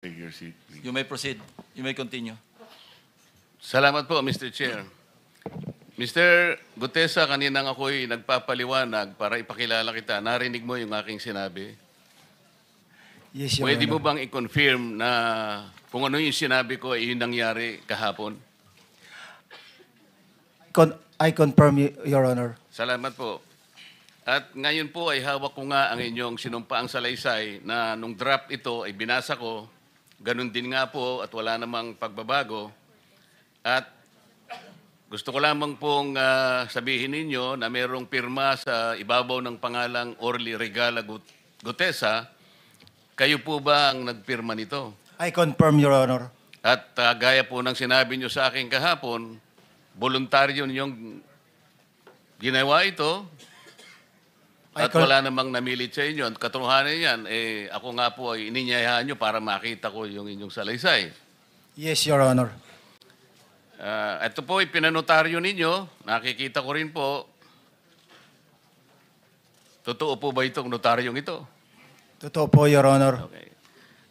Take your seat, please. You may proceed. You may continue. Salamat po, Mr. Chair. Mr. Gutesa, kaninang ako'y nagpapaliwanag para ipakilala kita. Narinig mo yung aking sinabi. Yes, Your Pwede mo Honor. bang i-confirm na kung ano yung sinabi ko ay yun nangyari kahapon? I confirm, Your Honor. Salamat po. At ngayon po ay hawak ko nga ang inyong sinumpaang salaysay na nung draft ito ay binasa ko. Ganun din nga po at wala namang pagbabago. At gusto ko lamang pong sabihin ninyo na mayroong pirma sa ibabaw ng pangalang Orly Regala Gutesa. Kayo po ba ang nagpirma nito? I confirm, Your Honor. At gaya po ng sinabi nyo sa akin kahapon, voluntaryo ninyong ginawa ito at wala namang namilit sa inyo. At katotohanan yan, ako nga po ay ininyayahan nyo para makita ko yung inyong salaysay. Yes, Your Honor. Ito po ay pinanotaryo ninyo. Nakikita ko rin po. Totoo po ba itong notaryong ito? Totoo po, Your Honor. Okay.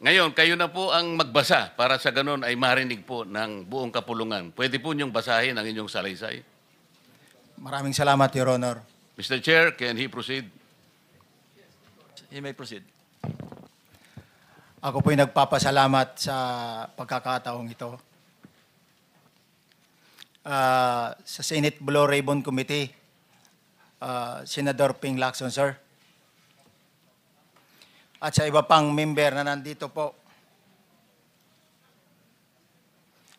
Ngayon, kayo na po ang magbasa para sa ganun ay marinig po ng buong kapulungan. Pwede po niyong basahin ang inyong salaysay. Maraming salamat, Your Honor. Mr. Chair, can he proceed? He may proceed. Ako po'y nagpapasalamat sa pagkakataong ito. Sa Senate Blue Ribbon Committee, Senador Ping Lacson, sir. At sa iba pang member na nandito po.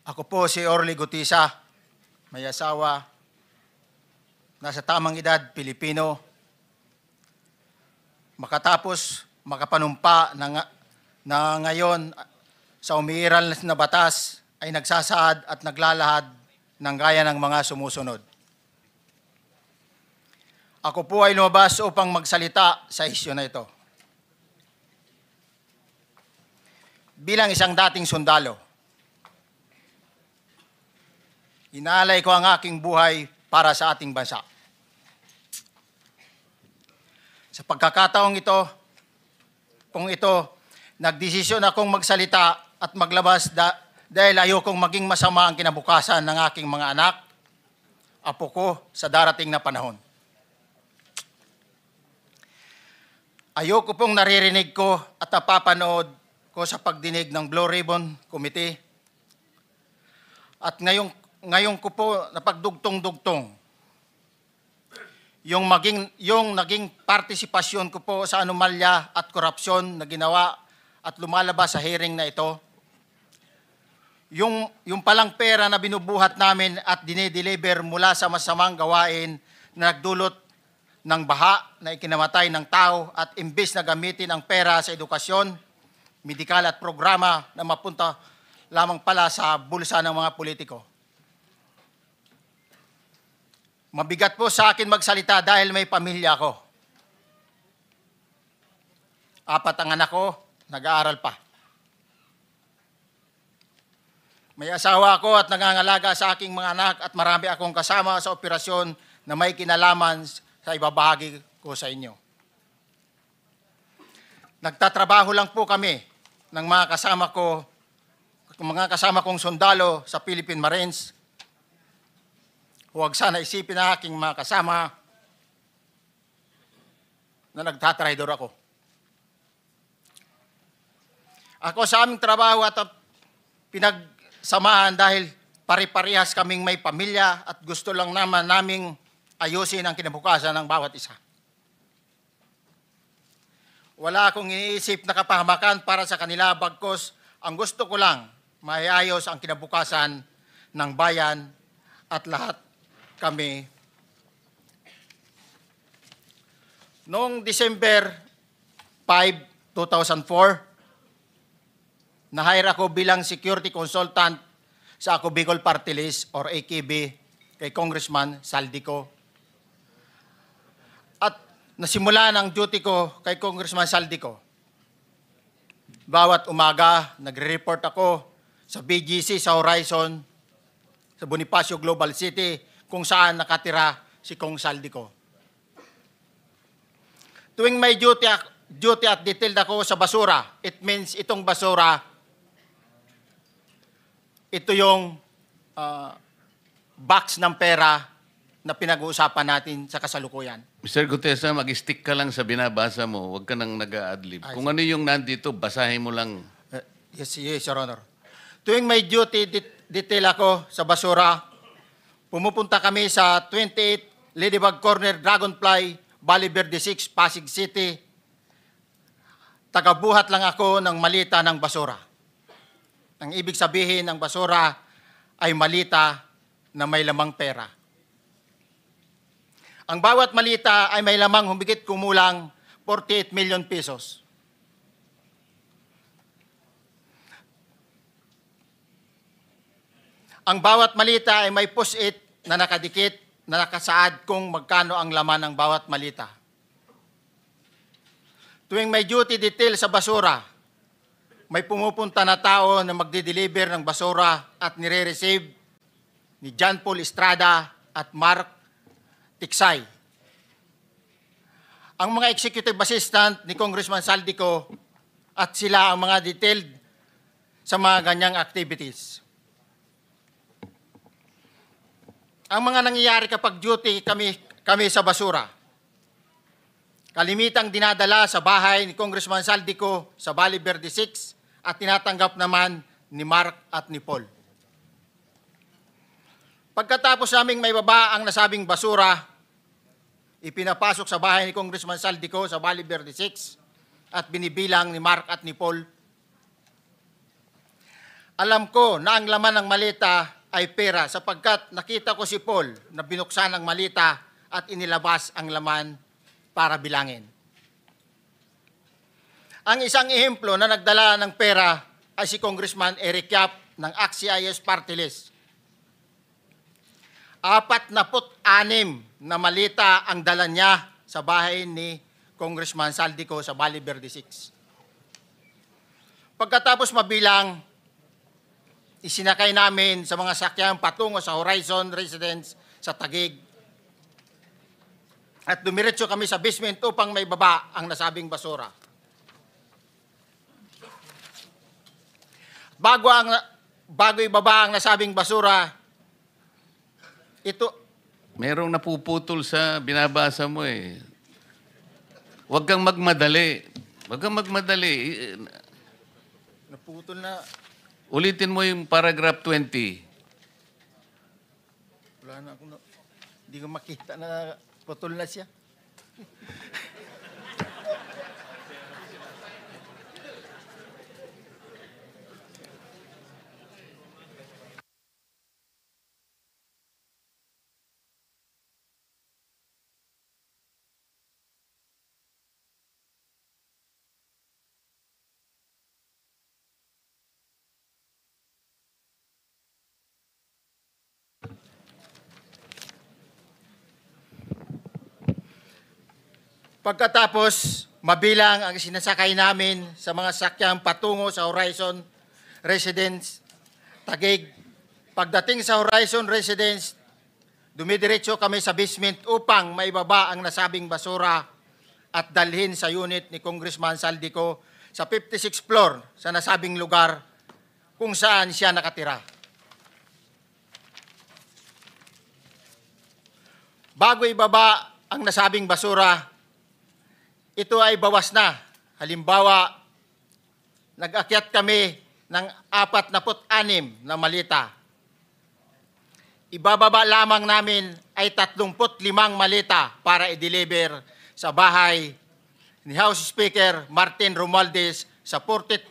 Ako po si Orly Gutesa, may asawa, nasa tamang edad, Pilipino. Makatapos makapanumpa na ngayon sa umiiral na batas ay nagsasaad at naglalahad ng gaya ng mga sumusunod. Ako po ay lumabas upang magsalita sa isyu na ito. Bilang isang dating sundalo, inaalay ko ang aking buhay para sa ating bansa. Sa pagkakataong ito, nagdesisyon akong magsalita at maglabas dahil ayokong maging masama ang kinabukasan ng aking mga anak, apo ko sa darating na panahon. Ayoko pong naririnig ko at napapanood ko sa pagdinig ng Blue Ribbon Committee. At ngayon ko po napagdugtong-dugtong yung naging partisipasyon ko po sa anomalya at korupsyon na ginawa at lumalabas sa hearing na ito. Yung palang pera na binubuhat namin at dinideliver mula sa masamang gawain na nagdulot ng baha na ikinamatay ng tao at imbis na gamitin ang pera sa edukasyon, medikal at programa na mapunta lamang pala sa bulsa ng mga politiko. Mabigat po sa akin magsalita dahil may pamilya ko. 4 ang anak ko, nag-aaral pa. May asawa ako at nangangalaga sa aking mga anak at marami akong kasama sa operasyon na may kinalaman sa ibabahagi ko sa inyo. Nagtatrabaho lang po kami ng mga kasama kong sundalo sa Philippine Marines. Huwag sana isipin na aking mga kasama na nagtatraidor ako. Ako sa aming trabaho at pinagsamahan dahil pare-parehas kaming may pamilya at gusto lang naman naming ayusin ang kinabukasan ng bawat isa. Wala akong iniisip na kapahamakan para sa kanila, bagkus ang gusto ko lang maiayos ang kinabukasan ng bayan at lahat kami. Noong December 5, 2004, na-hire ako bilang security consultant sa Ako Bicol Party List or AKB kay Congressman Saldico. At nasimula ng duty ko kay Congressman Saldico. Bawat umaga, nagre-report ako sa BGC sa Horizon, sa Bonifacio Global City, kung saan nakatira si Kong Saldico. Tuwing may duty at detailed ako sa basura, it means itong basura ito yung box ng pera na pinag-uusapan natin sa kasalukuyan. Mr. Gutesa, mag-stick ka lang sa binabasa mo. Huwag ka nang nag-a-adlib. Ay, Kung ano yung nandito, basahin mo lang. Yes, Your Honor. Tuwing may duty detail ako sa basura, pumupunta kami sa 28 Ladybug Corner, Dragonfly, Valle Verde 6, Pasig City. Tagabuhat lang ako ng malita ng basura. Ang ibig sabihin ng basura ay malita na may lamang pera. Ang bawat malita ay may lamang humigit kumulang 48 million pesos. Ang bawat malita ay may post-it na nakadikit na nakasaad kung magkano ang laman ng bawat malita. Tuwing may duty detail sa basura, may pumupunta na tao na magdi-deliver ng basura at nire-receive ni John Paul Estrada at Mark Tiksay. Ang mga executive assistant ni Congressman Saldico at sila ang mga detailed sa mga ganyang activities. Ang mga nangyayari kapag duty kami sa basura, kalimitang dinadala sa bahay ni Congressman Saldico sa Valle Verde 6 at tinatanggap naman ni Mark at ni Paul. Pagkatapos naming may baba ang nasabing basura, ipinapasok sa bahay ni Congressman Saldico sa Valle Verde 6 at binibilang ni Mark at ni Paul. Alam ko na ang laman ng malita ay pera sapagkat nakita ko si Paul na binuksan ang malita at inilabas ang laman para bilangin. Ang isang ehemplo na nagdala ng pera ay si Congressman Eric Yap ng AXIS Party List. 46 na malita ang dala niya sa bahay ni Congressman Saldico sa Valle Verde 6. Pagkatapos mabilang, isinakay namin sa mga sakyan patungo sa Horizon Residence sa Taguig. At dumiretso kami sa basement upang may baba ang nasabing basura. Bago ibaba ang nasabing basura, ito, Merong napuputol sa binabasa mo eh. Huwag kang magmadali. Huwag kang magmadali. naputol na, Ulitin mo yung paragraph 20. wala na akong, hindi ko makita na putol na siya. Pagkatapos, mabilang ang sinasakay namin sa mga sakyang patungo sa Horizon Residence, Taguig. Pagdating sa Horizon Residence, dumidiretso kami sa basement upang maibaba ang nasabing basura at dalhin sa unit ni Congressman Saldico sa 56th floor sa nasabing lugar kung saan siya nakatira. Bago ibaba ang nasabing basura, ito ay bawas na. Halimbawa, nag-akyat kami ng 46 na malita. Ibababa lamang namin ay 35 malita para i-deliver sa bahay ni House Speaker Martin Romualdez sa 42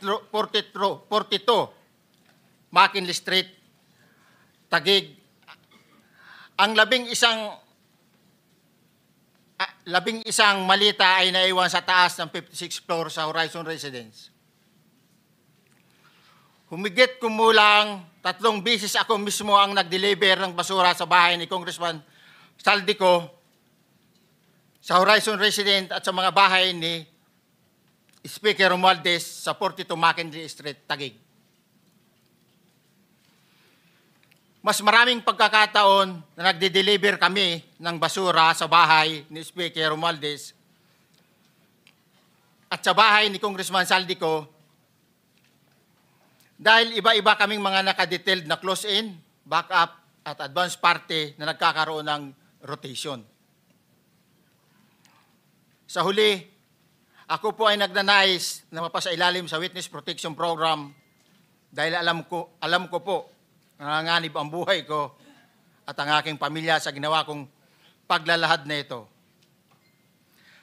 McKinley Street, Taguig. Ang labing isang malita ay naiwan sa taas ng 56th floor sa Horizon Residence. Humigit kumulang 3 beses ako mismo ang nag-deliver ng basura sa bahay ni Congressman Saldico sa Horizon Residence at sa mga bahay ni Speaker Romualdez sa 42 McKinley Street, Taguig. Mas maraming pagkakataon na nagde-deliver kami ng basura sa bahay ni Speaker Romualdez at sa bahay ni Congressman Saldico Dahil iba-iba kaming mga nakadetailed na close-in, backup, at advance party na nagkakaroon ng rotation. Sa huli, ako po ay nagnanais na mapasailalim sa Witness Protection Program dahil alam ko po nanganganib ang buhay ko at ang aking pamilya sa ginawa kong paglalahad na ito.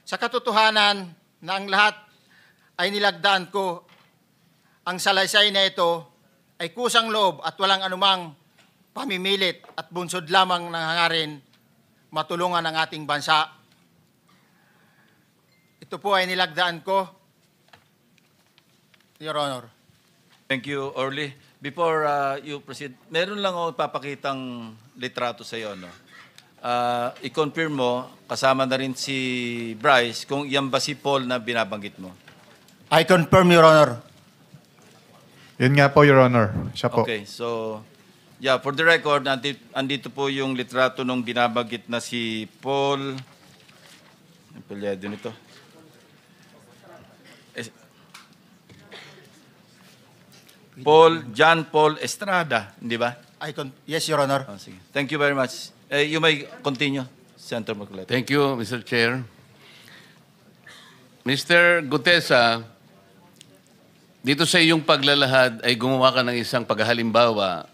Sa katotohanan na ang lahat ay nilagdaan ko, ang salaysay na ito ay kusang loob at walang anumang pamimilit at bunsod lamang ng hangarin matulungan ang ating bansa. Ito po ay nilagdaan ko, Your Honor. Thank you, Orly. Before you proceed, meron lang ako ipapakitang litrato sa iyo. No? I-confirm mo, kasama na rin si Bryce, kung yan ba si Paul na binabanggit mo. I confirm, Your Honor. Yun nga po, Your Honor. Siya po. Okay, so, yeah, for the record, andito po yung litrato nung binabanggit na si Paul. Ang palyado nito. John Paul Estrada, hindi ba? Yes, Your Honor. Oh, sige. Thank you very much. You may continue, Senator Marcoleta. Thank you, Mr. Chair. Mr. Gutesa, dito sa iyong paglalahad ay gumawa ka ng isang paghalimbawa.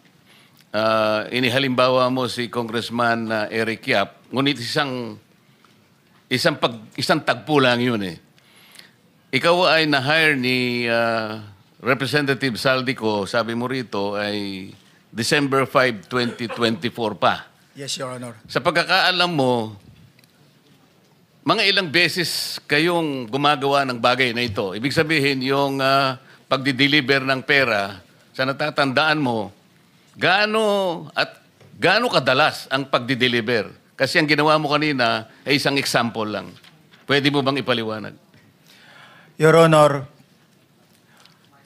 Inihalimbawa mo si Congressman Eric Yap, ngunit isang tagpo lang yun eh. Ikaw ay na-hire ni Representative Saldico, sabi mo rito, ay December 5, 2024 pa. Yes, Your Honor. Sa pagkakaalam mo, mga ilang beses kayong gumagawa ng bagay na ito. Ibig sabihin, yung pagdi-deliver ng pera, sa natatandaan mo, gaano kadalas ang pagdi-deliver? Kasi ang ginawa mo kanina ay isang example lang. Pwede mo bang ipaliwanag? Your Honor,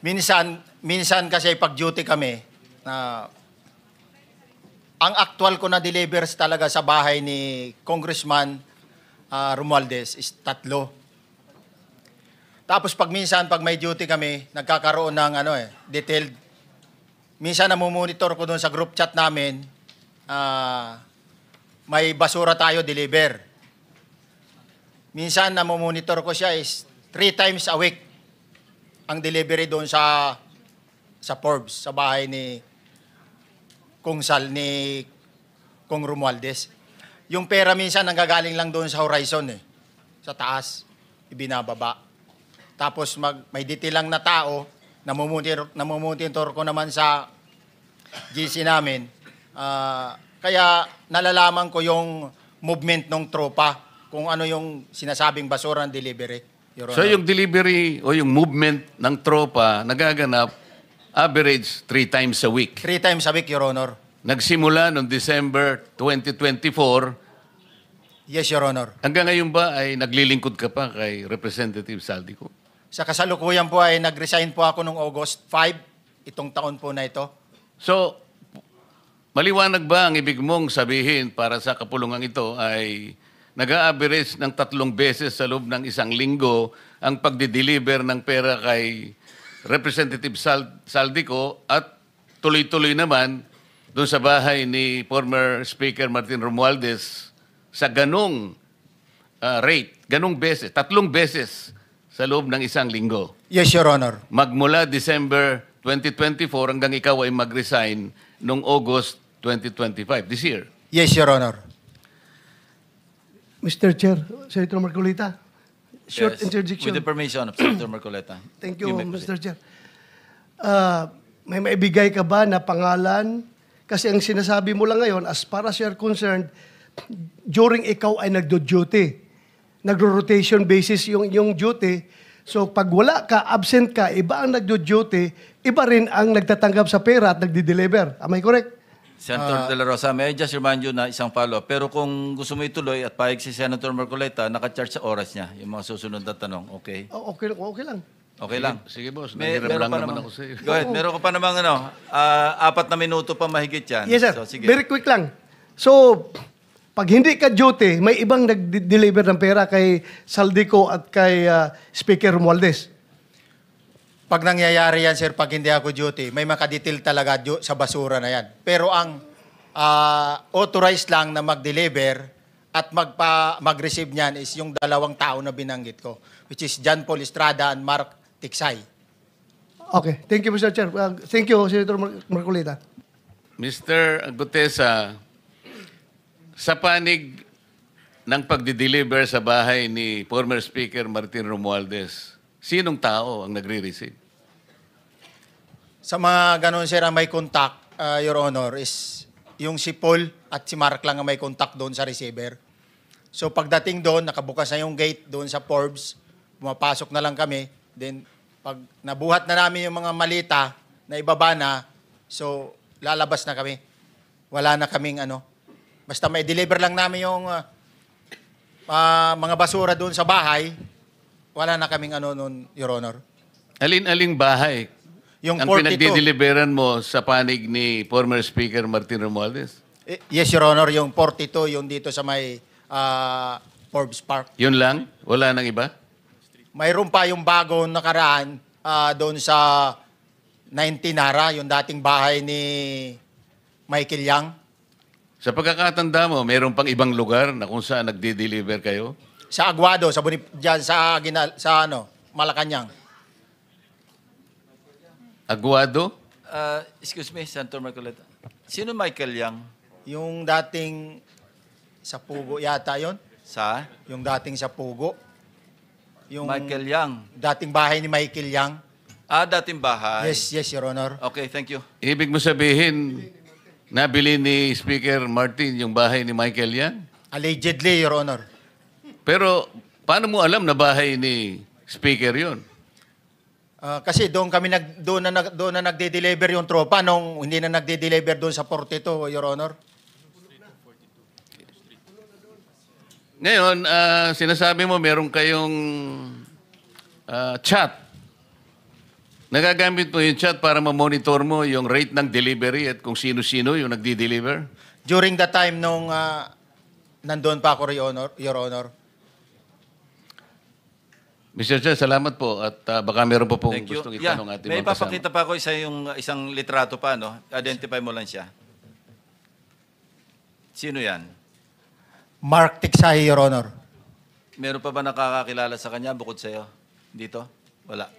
minsan kasi pag-duty kami, na ang actual ko na delivers talaga sa bahay ni Congressman Romualdez is 3. Tapos pag may duty kami, nagkakaroon ng detailed. Minsan namumonitor ko doon sa group chat namin, may basura tayo deliver. Minsan namumonitor ko siya is 3 times a week ang delivery doon sa Forbes, sa bahay ni Kung Romualdez. Yung pera minsan nanggagaling lang doon sa horizon sa taas, ibinababa. Tapos may detail lang na tao, namumonitor ko naman sa GC namin. Kaya nalalaman ko yung movement ng tropa, kung ano yung sinasabing basura ng delivery. Your So Honor. yung delivery o yung movement ng tropa nagaganap average 3 times a week. 3 times a week, Your Honor. Nagsimula noong December 2024. Yes, Your Honor. Hanggang ngayon ba ay naglilingkod ka pa kay Representative Saldico? Sa kasalukuyan po ay nag-resign po ako noong August 5, itong taon po na ito. So, maliwanag ba ang ibig mong sabihin para sa kapulungan ito ay nag-a-average ng 3 beses sa loob ng isang linggo ang pagdi-deliver ng pera kay Representative Saldico at tuloy-tuloy naman doon sa bahay ni former Speaker Martin Romualdez sa ganong rate, ganong beses, 3 beses sa loob ng isang linggo. Yes, Your Honor. Magmula December 2024 hanggang ikaw ay mag-resign noong August 2025, this year. Yes, Your Honor. Mr. Chair, Senator Marcolita, short Yes. interjection. With the permission of Senator Marcoleta. Thank you, may proceed. Mr. Chair. May maibigay ka ba na pangalan? Kasi ang sinasabi mo lang ngayon, as far as you're concerned, during ikaw ay nagdo-duty, nagro-rotation basis yung duty. So pag wala ka, absent ka, iba ang nagdo-duty, iba rin ang nagtatanggap sa pera at nagdi-deliver. Am I correct? Senator De La Rosa, may I just remind you na isang follow-up. Pero kung gusto mo ituloy at pahig si Senator Marcoleta, naka-charge sa oras niya yung mga susunod na tanong. Okay? Okay lang. Okay lang. Sige, boss. May- Nanghiram meron lang pa naman namang- ako sa iyo. Go ahead. Meron ka pa namang 4 na minuto pa mahigit yan. Yes, sir. So, sige. Very quick lang. So, pag hindi ka duty, may ibang nag-deliver ng pera kay Saldico at kay Speaker Romualdez. Pag nangyayari yan, sir, pag hindi ako duty, may makadetail talaga sa basura na yan. Pero ang authorized lang na mag-deliver at mag-receive niyan is yung dalawang tao na binanggit ko, which is John Paul Estrada and Mark Tiksay. Okay. Thank you, Mr. Chair. Thank you, Senator Marcolita. Mr. Gutesa, sa panig ng pagdi-deliver sa bahay ni former Speaker Martin Romualdez, sinong tao ang nagre-receive? Sa mga ganun, sir, ang may contact, Your Honor, is yung si Paul at si Mark lang ang may contact doon sa receiver. So pagdating doon, nakabukas na yung gate doon sa Forbes, pumapasok na lang kami. Then pag nabuhat na namin yung mga malita na ibaba na, so lalabas na kami. Wala na kaming basta may deliver lang namin yung mga basura doon sa bahay, wala na kaming noon, Your Honor. Alin-aling bahay Yung ang 42. pinagdi-deliveran mo sa panig ni former Speaker Martin Romualdez? Yes, Your Honor, yung 42, yung dito sa may Forbes Park. Yun lang? Wala nang iba? Mayroon pa yung bagong nakaraan doon sa 19 Nara, yung dating bahay ni Michael Yang. Sa pagkakatanda mo, mayroon pang ibang lugar na kung saan nagdi-deliver kayo? Sa Aguado, dyan sa Malacanang. Aguado? Excuse me, Senator Marcoleta. Sino Michael Yang? Yung dating sa Pugo yata yon. Sa? Yung dating sa Pugo. Yung Michael Yang. dating bahay ni Michael Yang. Dating bahay. Yes, Your Honor. Okay, thank you. Ibig mo sabihin, nabili ni Speaker Martin yung bahay ni Michael Yan? Allegedly, Your Honor. Pero paano mo alam na bahay ni Speaker yon? Kasi doon na nagde-deliver yung tropa nung hindi na nagde-deliver doon sa 42, Your Honor. Ngayon, sinasabi mo meron kayong chat. Nagagamit mo yung chat para ma-monitor mo yung rate ng delivery at kung sino-sino yung nagdi-deliver? During the time nung nandun pa ako, Your Honor. Mr. Chair, salamat po at baka meron po pong Thank you. gustong itanong ating May mga kasama. papakita pa ako isang litrato pa, no? Identify mo lang siya. Sino yan? Mark Tiksay, Your Honor. Meron pa ba nakakakilala sa kanya bukod sa'yo? Dito? Wala.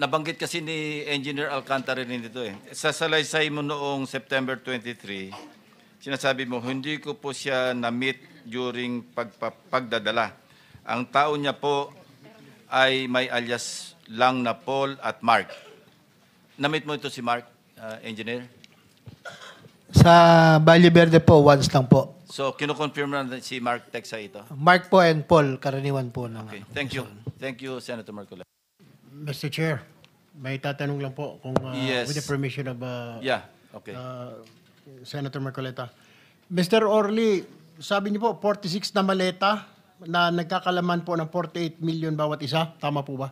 Nabanggit kasi ni Engineer Alcantara rin dito eh. Sa salaysay mo noong September 23, sinasabi mo, hindi ko po siya na-meet during pagdadala. Ang tao niya po ay may alias lang na Paul at Mark. Na-meet mo ito si Mark, Engineer? Sa Valle Verde po, once lang po. So, kinukonfirm na si Mark Texa ito? Mark po and Paul, karaniwan po. Okay, thank you. Thank you, Senator Marcoleta. Mr. Chair, may tatanong lang po kung Yes. with the permission of Yeah, okay. Senator Marcoleta. Mr. Orly, sabi niyo po 46 na maleta na nagkakalaman po ng 48 million bawat isa. Tama po ba?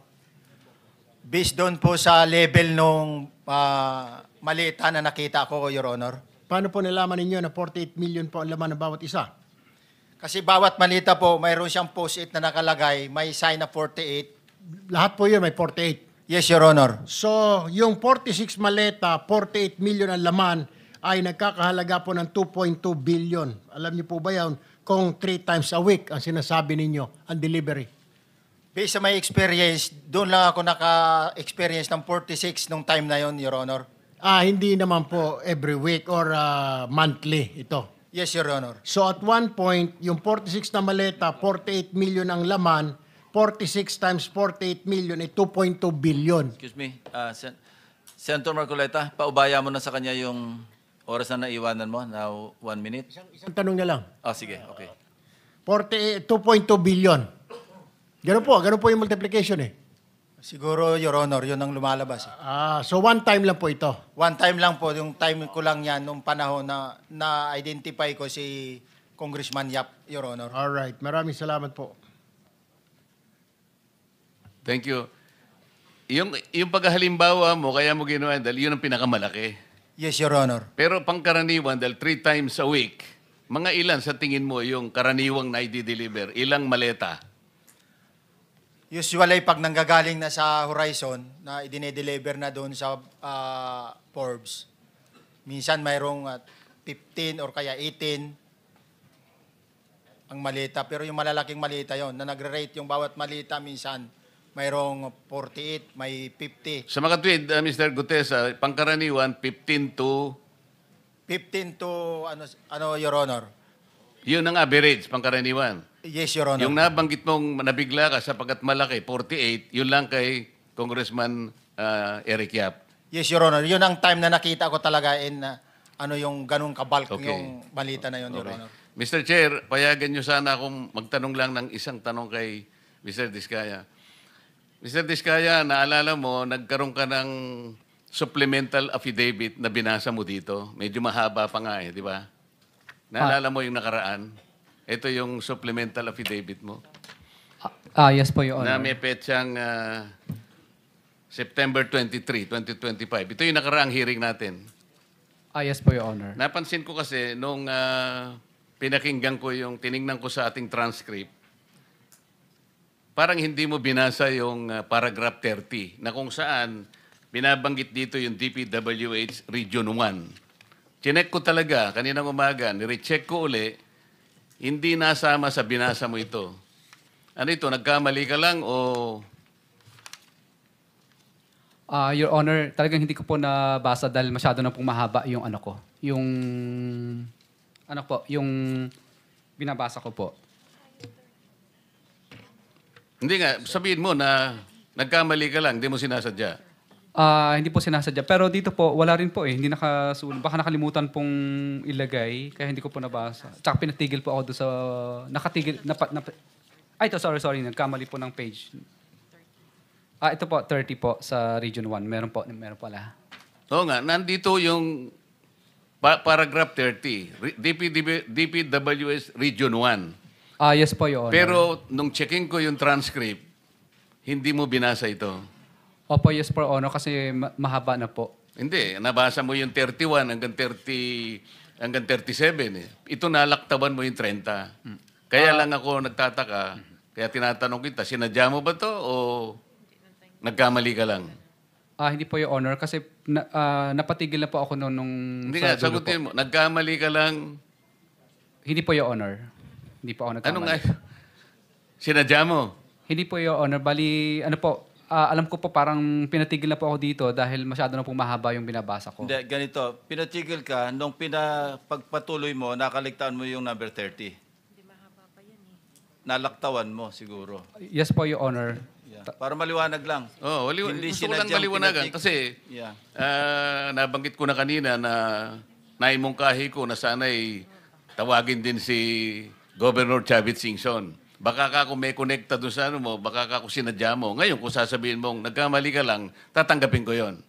Based doon po sa level nung malita na nakita ko, Your Honor. Paano po nalaman ninyo na 48 million po ang laman ng bawat isa? Kasi bawat malita po, mayroon siyang post-it na nakalagay, may sign na 48. Lahat po yun may 48. Yes, Your Honor. So, yung 46 maleta, 48 million ang laman ay nagkakahalaga po ng 2.2 billion. Alam niyo po ba yan? Kung 3 times a week ang sinasabi ninyo, ang delivery. Based sa my experience, doon lang ako naka-experience ng 46 nung time na yon, Your Honor. Hindi naman po every week or monthly ito. Yes, Your Honor. So at one point, yung 46 na maleta, 48 million ang laman, 46 times 48 million ay 2.2 billion. Excuse me, Senator Marcoleta, paubaya mo na sa kanya yung oras na naiwanan mo, now 1 minute. Isang tanong na lang. Sige, okay. 2.2 billion. Ganun po yung multiplication eh. Siguro, Your Honor, yun ang lumalabas. So one time lang po ito. One time lang po, yung time ko lang yan, nung panahon na na-identify ko si Congressman Yap, Your Honor. Alright, maraming salamat po. Thank you. Yung paghalimbawa mo, kaya mo ginawa dahil yun ang pinakamalaki. Yes, Your Honor. Pero pangkaraniwan, dahil 3 times a week, mga ilan sa tingin mo yung karaniwang na i-deliver? Ilang maleta? Usually, pag nanggagaling na sa Horizon, na idine-deliver na doon sa Forbes, minsan mayroong 15 or kaya 18 ang malita. Pero yung malalaking malita yon na nagre-rate yung bawat malita, minsan mayroong 48, may 50. Sa mga tweet, Mr. Gutesa, pangkaraniwan, 15 to 15 to, ano Your Honor? yun ang average, pangkaraniwan. Yes, Your Honor. Yung nabanggit mong nabigla ka sapagkat malaki, 48, yun lang kay Congressman Eric Yap. Yes, Your Honor. Yun ang time na nakita ko talaga in ano yung ganung kabalk Okay. yung balita na yun, Your Okay. Honor. Mr. Chair, payagan nyo sana akong magtanong lang ng isang tanong kay Mr. Diskaya. Mr. Diskaya, naalala mo, nagkaroon ka ng supplemental affidavit na binasa mo dito. Medyo mahaba pa nga di ba? Naalala mo yung nakaraan? Ito yung supplemental affidavit mo. Yes po, Your Na Honor. may petsang September 23, 2025. Ito yung nakaraang hearing natin. Yes po, Your Honor. Napansin ko kasi nung pinakinggan ko yung tiningnan ko sa ating transcript, parang hindi mo binasa yung paragraph 30 na kung saan binabanggit dito yung DPWH Region 1. Chinek ko talaga kaninang umaga, nirecheck ko uli, hindi nasama sa binasa mo ito. Ano ito, nagkamali ka lang o Your Honor, talagang hindi ko po nabasa dahil masyado na pong mahaba yung ano ko. Yung binabasa ko po. hindi nga, sabihin mo na nagkamali ka lang, hindi mo sinasadya. Hindi po sinasadya. Pero dito po, wala rin po eh. Hindi nakasulat. Baka nakalimutan pong ilagay, kaya hindi ko po nabasa. Tsaka pinatigil po ako doon sa... Nakatigil... Ito, sorry. Nagkamali po ng page. Ito po, 30 po sa Region 1. Meron pala. Oo nga, nandito yung paragraph 30, DPWS Region 1. Yes po, Your Honor. Pero nung checking ko yung transcript, hindi mo binasa ito. Opo, yes po, Honor, kasi mahaba na po. Hindi, nabasa mo yung 31 hanggang 37 eh. Ito nalaktaban mo yung 30. Kaya lang ako nagtataka, kaya tinatanong kita, sinadya mo ba to o nagkamali ka lang? Hindi po, Your Honor, kasi napatigil na po ako noon nung... Hindi sa nga, dulo sagutin mo, po. nagkamali ka lang. Hindi po, Your Honor. Hindi po ako nagkamali. Ano nga? Sinadya mo? Hindi po, Your Honor. Bali, alam ko po parang pinatigil na po ako dito dahil masyado na po mahaba yung binabasa ko. Hindi, ganito. Pinatigil ka, nung pagpatuloy mo, nakaligtaan mo yung number 30. Hindi mahaba pa yan eh. Nalaktawan mo siguro. Yes po, Your Honor. Yeah. Para maliwanag lang. Oh, Hindi gusto ko lang sinadyang maliwanagan pinatig- kasi Yeah. nabanggit ko na kanina na naimungkahi ko na sana'y tawagin din si Governor Chavit Singson. Baka ka kung may connecta doon sa ano mo, baka ka kung sinadya mo. Ngayon, kung sasabihin mong nagkamali ka lang, tatanggapin ko yon.